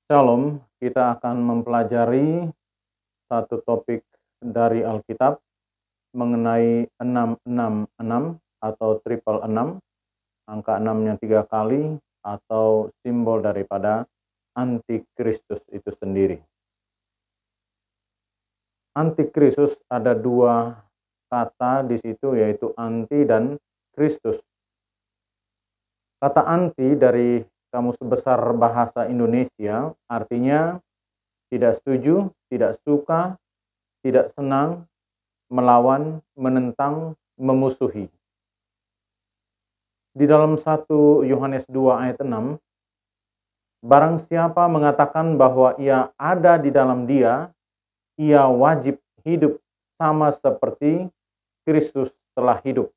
Shalom, kita akan mempelajari satu topik dari Alkitab mengenai 666 atau triple 6, angka 6-nya 3 kali, atau simbol daripada antikristus itu sendiri. Antikristus ada dua kata di situ, yaitu anti dan Kristus. Kata anti dari Kamus Besar Bahasa Indonesia artinya tidak setuju, tidak suka, tidak senang, melawan, menentang, memusuhi. Di dalam 1 Yohanes 2 ayat 6, barang siapa mengatakan bahwa ia ada di dalam Dia, ia wajib hidup sama seperti Kristus telah hidup.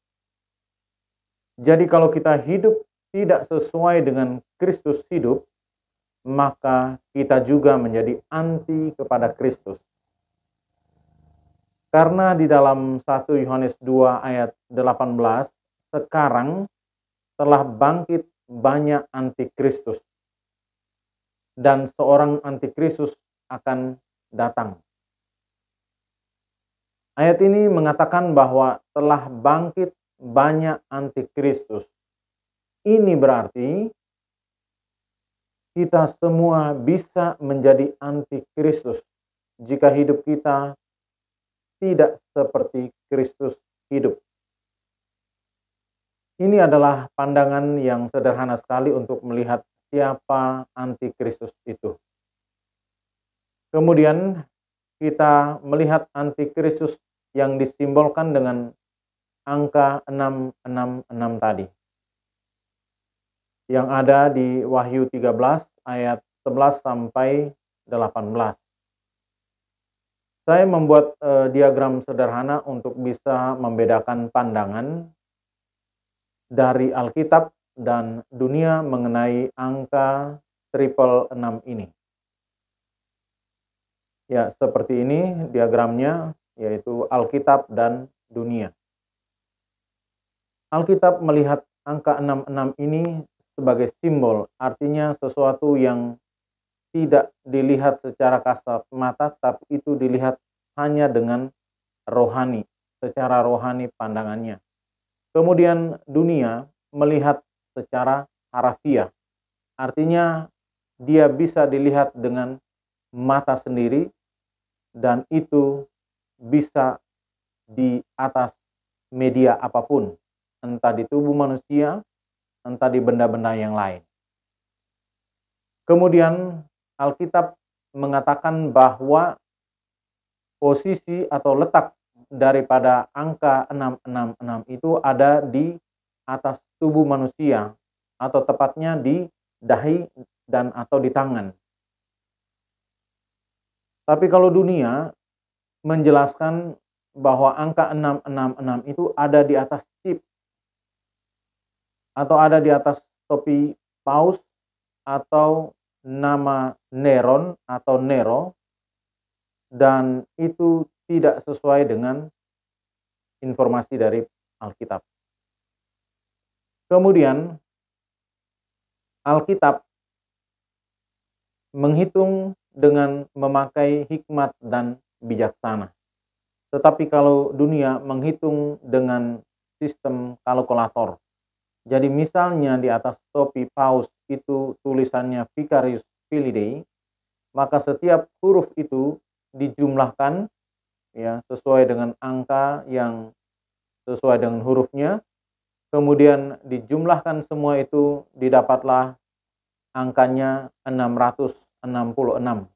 Jadi kalau kita hidup tidak sesuai dengan Kristus hidup, maka kita juga menjadi anti kepada Kristus. Karena di dalam 1 Yohanes 2 ayat 18, sekarang telah bangkit banyak antikristus, dan seorang antikristus akan datang. Ayat ini mengatakan bahwa telah bangkit banyak antikristus. Ini berarti kita semua bisa menjadi antikristus jika hidup kita tidak seperti Kristus hidup. Ini adalah pandangan yang sederhana sekali untuk melihat siapa antikristus itu. Kemudian kita melihat antikristus yang disimbolkan dengan angka 666 tadi, yang ada di Wahyu 13 ayat 11 sampai 18. Saya membuat diagram sederhana untuk bisa membedakan pandangan dari Alkitab dan dunia mengenai angka triple 6 ini. Ya, seperti ini diagramnya, yaitu Alkitab dan dunia. Alkitab melihat angka 66 ini sebagai simbol, artinya sesuatu yang tidak dilihat secara kasat mata, tapi itu dilihat hanya dengan rohani, secara rohani pandangannya. Kemudian dunia melihat secara harafiah, artinya dia bisa dilihat dengan mata sendiri, dan itu bisa di atas media apapun, entah di tubuh manusia, entah di benda-benda yang lain. Kemudian Alkitab mengatakan bahwa posisi atau letak daripada angka 666 itu ada di atas tubuh manusia, atau tepatnya di dahi dan atau di tangan. Tapi kalau dunia menjelaskan bahwa angka 666 itu ada di atas chip, atau ada di atas topi paus, atau nama Neron atau Nero, dan itu tidak sesuai dengan informasi dari Alkitab. Kemudian Alkitab menghitung dengan memakai hikmat dan bijaksana. Tetapi kalau dunia menghitung dengan sistem kalkulator. Jadi misalnya di atas topi paus itu tulisannya Vicarius Filii, maka setiap huruf itu dijumlahkan ya sesuai dengan angka yang sesuai dengan hurufnya. Kemudian dijumlahkan semua itu, didapatlah angkanya 666,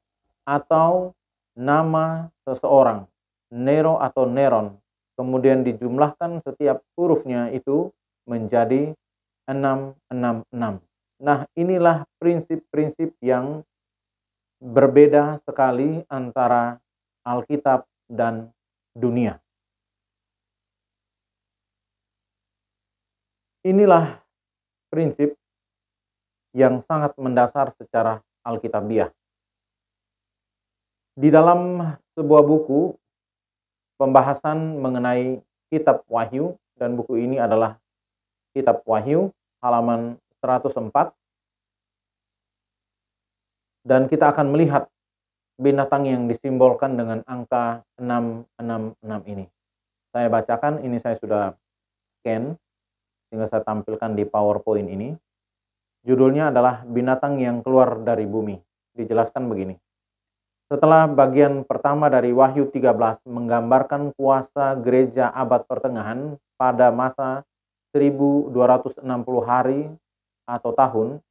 atau nama seseorang, Nero atau Neron. Kemudian dijumlahkan setiap hurufnya itu menjadi 666. Nah, inilah prinsip-prinsip yang berbeda sekali antara Alkitab dan dunia. Inilah prinsip yang sangat mendasar secara Alkitabiah. Di dalam sebuah buku pembahasan mengenai kitab Wahyu, dan buku ini adalah kitab Wahyu halaman 104. Dan kita akan melihat binatang yang disimbolkan dengan angka 666 ini. Saya bacakan, ini saya sudah scan sehingga saya tampilkan di PowerPoint ini. Judulnya adalah binatang yang keluar dari bumi. Dijelaskan begini. Setelah bagian pertama dari Wahyu 13 menggambarkan kuasa gereja abad pertengahan pada masa 1260 hari atau tahun,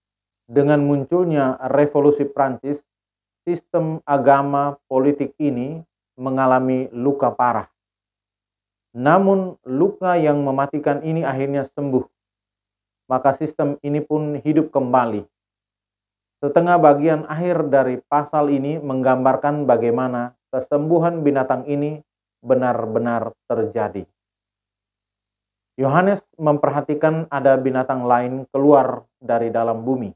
dengan munculnya revolusi Prancis, sistem agama politik ini mengalami luka parah. Namun luka yang mematikan ini akhirnya sembuh. Maka sistem ini pun hidup kembali. Setengah bagian akhir dari pasal ini menggambarkan bagaimana kesembuhan binatang ini benar-benar terjadi. Yohanes memperhatikan ada binatang lain keluar dari dalam bumi.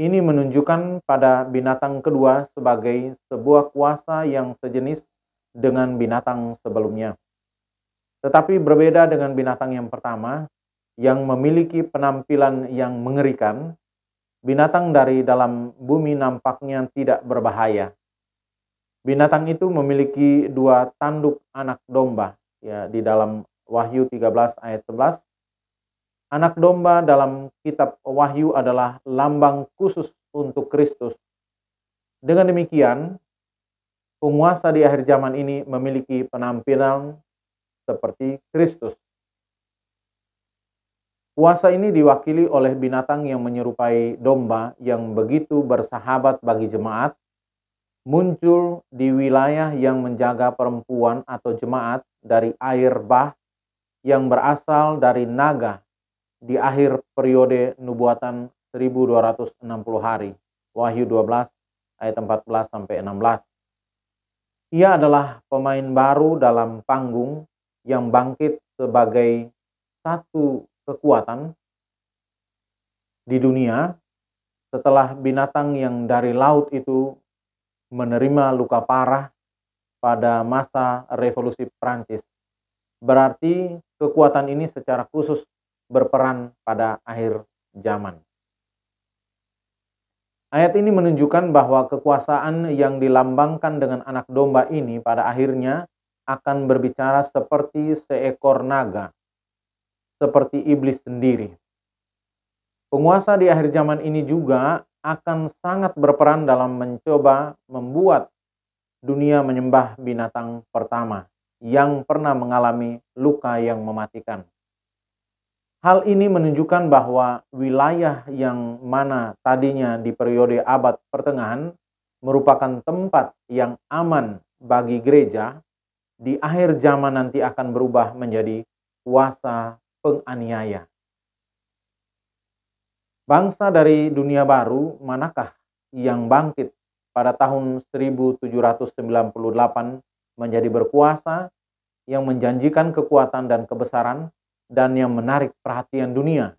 Ini menunjukkan pada binatang kedua sebagai sebuah kuasa yang sejenis dengan binatang sebelumnya. Tetapi berbeda dengan binatang yang pertama, yang memiliki penampilan yang mengerikan. Binatang dari dalam bumi nampaknya tidak berbahaya. Binatang itu memiliki 2 tanduk anak domba, ya, di dalam Wahyu 13 ayat 11. Anak domba dalam kitab Wahyu adalah lambang khusus untuk Kristus. Dengan demikian, penguasa di akhir zaman ini memiliki penampilan seperti Kristus. Kuasa ini diwakili oleh binatang yang menyerupai domba yang begitu bersahabat bagi jemaat, muncul di wilayah yang menjaga perempuan atau jemaat dari air bah yang berasal dari naga di akhir periode nubuatan 1260 hari. Wahyu 12 ayat 14 sampai 16. Ia adalah pemain baru dalam panggung yang bangkit sebagai satu kekuatan di dunia setelah binatang yang dari laut itu menerima luka parah pada masa revolusi Prancis. Berarti kekuatan ini secara khusus berperan pada akhir zaman. Ayat ini menunjukkan bahwa kekuasaan yang dilambangkan dengan anak domba ini pada akhirnya akan berbicara seperti seekor naga, seperti iblis sendiri. Penguasa di akhir zaman ini juga akan sangat berperan dalam mencoba membuat dunia menyembah binatang pertama yang pernah mengalami luka yang mematikan. Hal ini menunjukkan bahwa wilayah yang mana tadinya di periode abad pertengahan merupakan tempat yang aman bagi gereja, di akhir zaman nanti akan berubah menjadi kuasa penganiaya. Bangsa dari dunia baru manakah yang bangkit pada tahun 1798 menjadi berkuasa, yang menjanjikan kekuatan dan kebesaran, dan yang menarik perhatian dunia?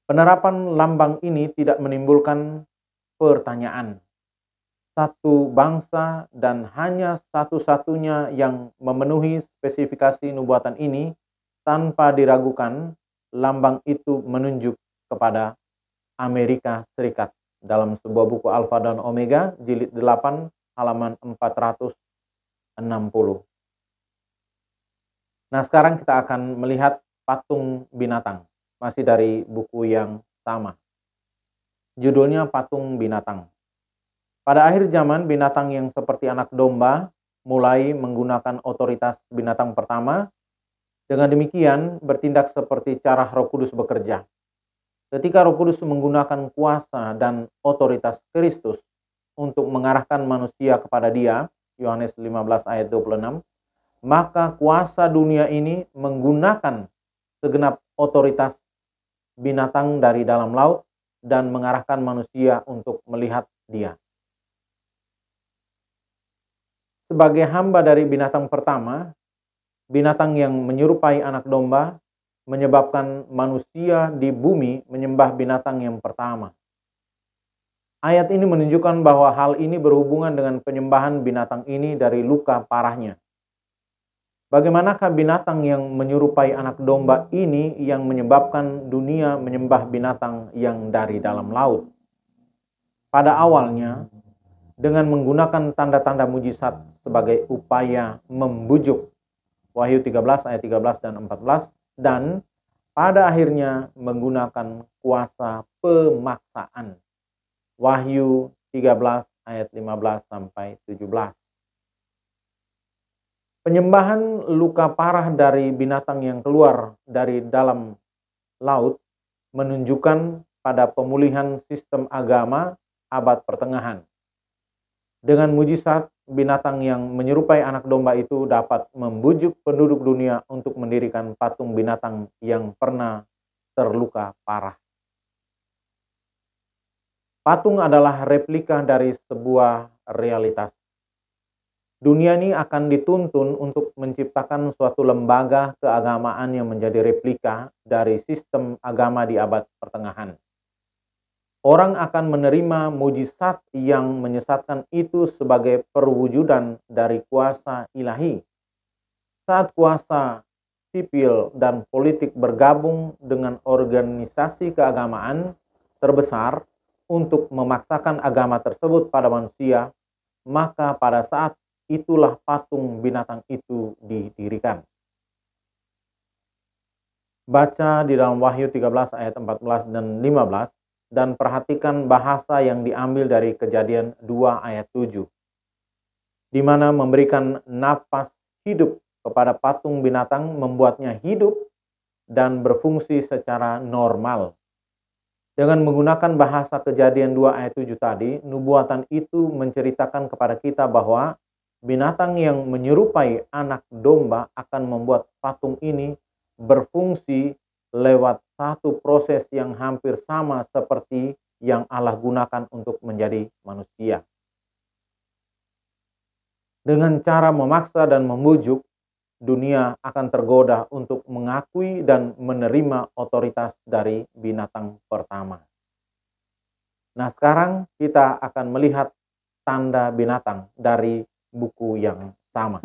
Penerapan lambang ini tidak menimbulkan pertanyaan. Satu bangsa dan hanya satu-satunya yang memenuhi spesifikasi nubuatan ini, tanpa diragukan, lambang itu menunjuk kepada Amerika Serikat. Dalam sebuah buku Alfa dan Omega, jilid 8, halaman 460. Nah, sekarang kita akan melihat patung binatang, masih dari buku yang sama. Judulnya Patung Binatang. Pada akhir zaman, binatang yang seperti anak domba mulai menggunakan otoritas binatang pertama. Dengan demikian, bertindak seperti cara Roh Kudus bekerja. Ketika Roh Kudus menggunakan kuasa dan otoritas Kristus untuk mengarahkan manusia kepada Dia, Yohanes 15 ayat 26, maka kuasa dunia ini menggunakan segenap otoritas binatang dari dalam laut dan mengarahkan manusia untuk melihat Dia. Sebagai hamba dari binatang pertama, binatang yang menyerupai anak domba menyebabkan manusia di bumi menyembah binatang yang pertama. Ayat ini menunjukkan bahwa hal ini berhubungan dengan penyembahan binatang ini dari luka parahnya. Bagaimanakah binatang yang menyerupai anak domba ini yang menyebabkan dunia menyembah binatang yang dari dalam laut? pada awalnya dengan menggunakan tanda-tanda mujizat sebagai upaya membujuk, Wahyu 13 ayat 13 dan 14, dan pada akhirnya menggunakan kuasa pemaksaan, Wahyu 13 ayat 15 sampai 17. Penyembahan luka parah dari binatang yang keluar dari dalam laut menunjukkan pada pemulihan sistem agama abad pertengahan. Dengan mujizat, binatang yang menyerupai anak domba itu dapat membujuk penduduk dunia untuk mendirikan patung binatang yang pernah terluka parah. Patung adalah replika dari sebuah realitas. Dunia ini akan dituntun untuk menciptakan suatu lembaga keagamaan yang menjadi replika dari sistem agama di abad pertengahan. Orang akan menerima mujizat yang menyesatkan itu sebagai perwujudan dari kuasa ilahi. Saat kuasa sipil dan politik bergabung dengan organisasi keagamaan terbesar untuk memaksakan agama tersebut pada manusia, maka pada saat itulah patung binatang itu didirikan. Baca di dalam Wahyu 13 ayat 14 dan 15 dan perhatikan bahasa yang diambil dari Kejadian 2 ayat 7, di mana memberikan napas hidup kepada patung binatang membuatnya hidup dan berfungsi secara normal. Dengan menggunakan bahasa Kejadian 2 ayat 7 tadi, nubuatan itu menceritakan kepada kita bahwa binatang yang menyerupai anak domba akan membuat patung ini berfungsi lewat satu proses yang hampir sama seperti yang Allah gunakan untuk menjadi manusia. Dengan cara memaksa dan membujuk, dunia akan tergoda untuk mengakui dan menerima otoritas dari binatang pertama. Nah, sekarang kita akan melihat tanda binatang dari buku yang sama.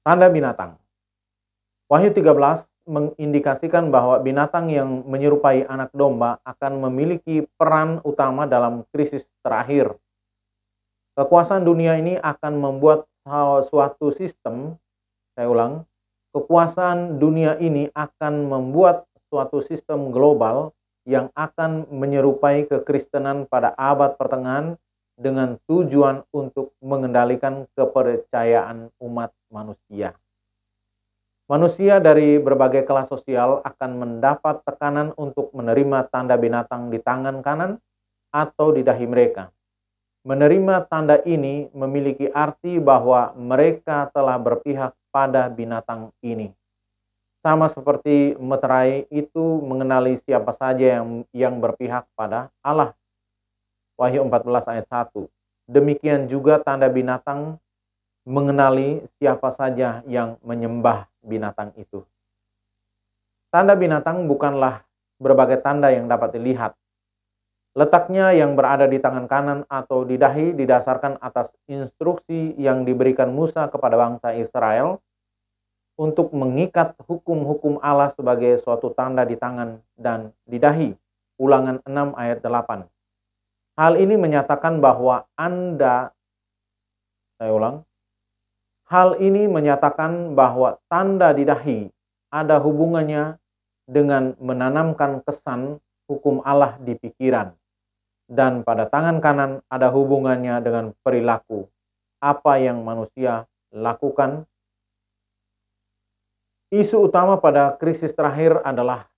Tanda binatang. Wahyu 13 mengindikasikan bahwa binatang yang menyerupai anak domba akan memiliki peran utama dalam krisis terakhir. Kekuasaan dunia ini akan membuat suatu sistem, saya ulang, kekuasaan dunia ini akan membuat suatu sistem global yang akan menyerupai kekristenan pada abad pertengahan dengan tujuan untuk mengendalikan kepercayaan umat manusia. Manusia dari berbagai kelas sosial akan mendapat tekanan untuk menerima tanda binatang di tangan kanan atau di dahi mereka. Menerima tanda ini memiliki arti bahwa mereka telah berpihak pada binatang ini. Sama seperti meterai itu mengenali siapa saja yang berpihak pada Allah. Wahyu 14 ayat 1. Demikian juga tanda binatang mengenali siapa saja yang menyembah binatang itu. Tanda binatang bukanlah berbagai tanda yang dapat dilihat. Letaknya yang berada di tangan kanan atau di dahi didasarkan atas instruksi yang diberikan Musa kepada bangsa Israel untuk mengikat hukum-hukum Allah sebagai suatu tanda di tangan dan di dahi. Ulangan 6 ayat 8. Hal ini menyatakan bahwa Hal ini menyatakan bahwa tanda di dahi ada hubungannya dengan menanamkan kesan hukum Allah di pikiran. Dan pada tangan kanan ada hubungannya dengan perilaku. Apa yang manusia lakukan. Isu utama pada krisis terakhir adalah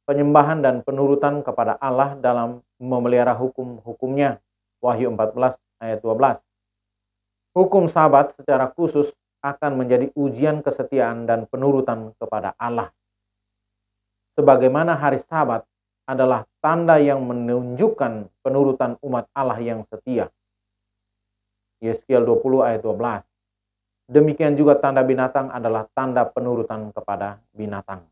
penyembahan dan penurutan kepada Allah dalam memelihara hukum-hukumnya. Wahyu 14 ayat 12. Hukum Sabat secara khusus akan menjadi ujian kesetiaan dan penurutan kepada Allah. Sebagaimana hari Sabat adalah tanda yang menunjukkan penurutan umat Allah yang setia. Yeskiel 20 ayat 12. Demikian juga tanda binatang adalah tanda penurutan kepada binatang.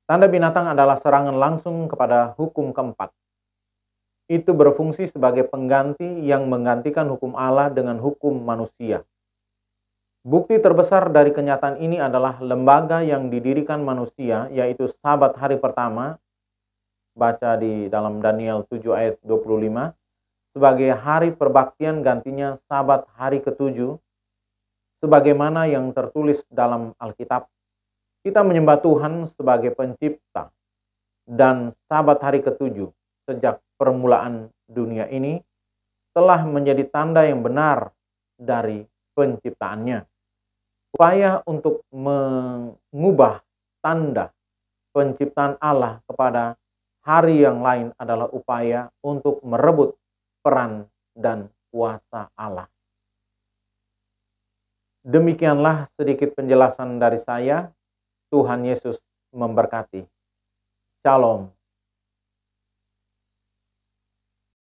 Tanda binatang adalah serangan langsung kepada hukum keempat. Itu berfungsi sebagai pengganti yang menggantikan hukum Allah dengan hukum manusia. Bukti terbesar dari kenyataan ini adalah lembaga yang didirikan manusia, yaitu Sabat hari pertama, baca di dalam Daniel 7 ayat 25, sebagai hari perbaktian gantinya Sabat hari ketujuh, sebagaimana yang tertulis dalam Alkitab. Kita menyembah Tuhan sebagai pencipta, dan Sabat hari ketujuh sejak permulaan dunia ini telah menjadi tanda yang benar dari penciptaannya. Upaya untuk mengubah tanda penciptaan Allah kepada hari yang lain adalah upaya untuk merebut peran dan kuasa Allah. Demikianlah sedikit penjelasan dari saya. Tuhan Yesus memberkati. Shalom.